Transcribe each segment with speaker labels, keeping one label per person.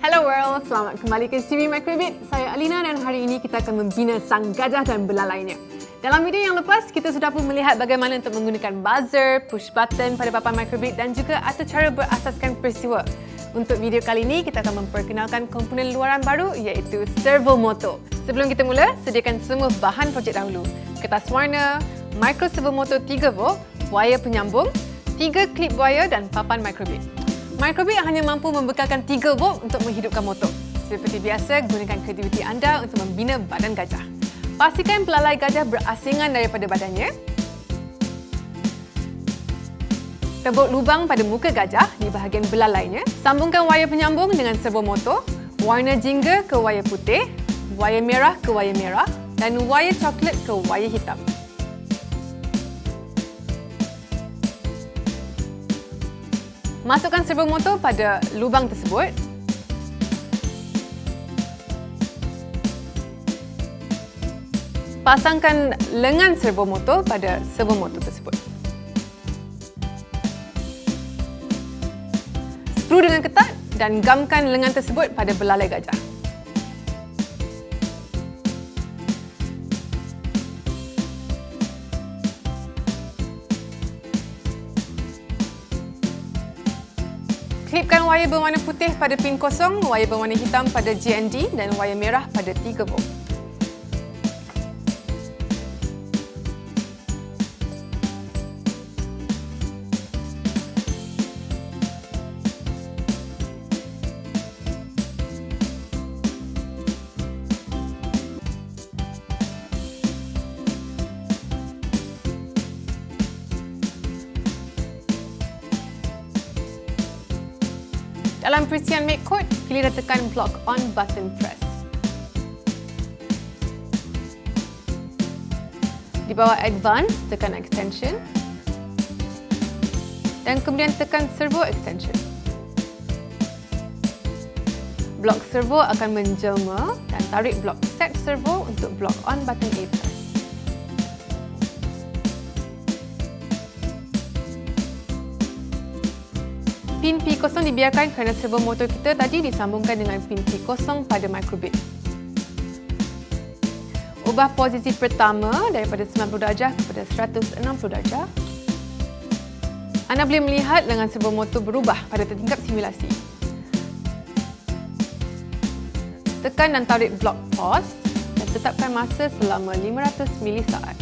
Speaker 1: Hello world, selamat kembali ke siri Microbit. Saya Alina dan hari ini kita akan membina sang gajah dan belalainya. Dalam video yang lepas, kita sudah pun melihat bagaimana untuk menggunakan buzzer, push button pada papan Microbit dan juga atur cara berasaskan peristiwa. Untuk video kali ini, kita akan memperkenalkan komponen luaran baru iaitu Servo motor. Sebelum kita mula, sediakan semua bahan projek dahulu. Kertas warna, micro servo motor 3 volt, wire penyambung, 3 klip wire dan papan Microbit. Microbit hanya mampu membekalkan 3 volt untuk menghidupkan motor. Seperti biasa, gunakan kreativiti anda untuk membina badan gajah. Pastikan belalai gajah berasingan daripada badannya. Tebuk lubang pada muka gajah di bahagian belalainya. Sambungkan wire penyambung dengan servo motor. Warna jingga ke wire putih, wire merah ke wire merah dan wire coklat ke wire hitam. Masukkan servo motor pada lubang tersebut. Pasangkan lengan servo motor pada servo motor tersebut. Skru dengan ketat dan gamkan lengan tersebut pada belalai gajah. Klipkan wire berwarna putih pada pin kosong, wire berwarna hitam pada GND dan wire merah pada 3 volt. Dalam peristian make code, pilih dan tekan block on button press. Di bawah advance, tekan extension dan kemudian tekan servo extension. Blok servo akan menjelma dan tarik blok set servo untuk block on button A press. Pin P0 dibiarkan kerana servo motor kita tadi disambungkan dengan pin P0 pada Microbit. Ubah posisi pertama daripada 90 darjah kepada 160 darjah. Anda boleh melihat lengan servo motor berubah pada tingkap simulasi. Tekan dan tarik blok pause dan tetapkan masa selama 500 milisaat.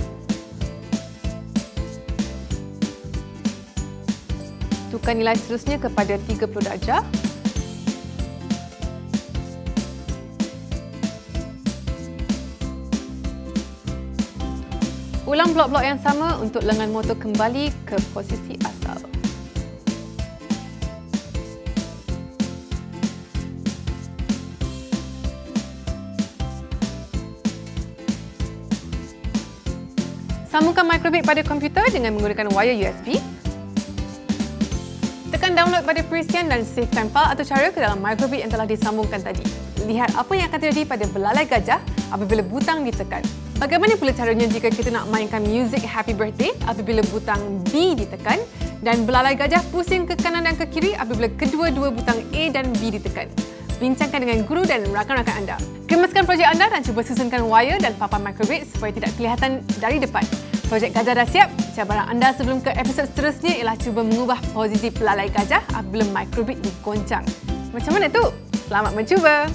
Speaker 1: Tukar nilai seterusnya kepada 30 darjah. Ulang blok-blok yang sama untuk lengan motor kembali ke posisi asal. Sambungkan Microbit pada komputer dengan menggunakan wire USB. Tekan download pada peristian dan savekan file atau cara ke dalam Microbit yang telah disambungkan tadi. Lihat apa yang akan terjadi pada belalai gajah apabila butang ditekan. Bagaimana pula caranya jika kita nak mainkan music Happy Birthday apabila butang B ditekan dan belalai gajah pusing ke kanan dan ke kiri apabila kedua-dua butang A dan B ditekan. Bincangkan dengan guru dan rakan-rakan anda. Kemaskan projek anda dan cuba susunkan wire dan papan Microbit supaya tidak kelihatan dari depan. Projek Gajah dah siap. Cabaran anda sebelum ke episod seterusnya ialah cuba mengubah posisi belalai gajah apabila Microbit digoncang. Macam mana tu? Selamat mencuba!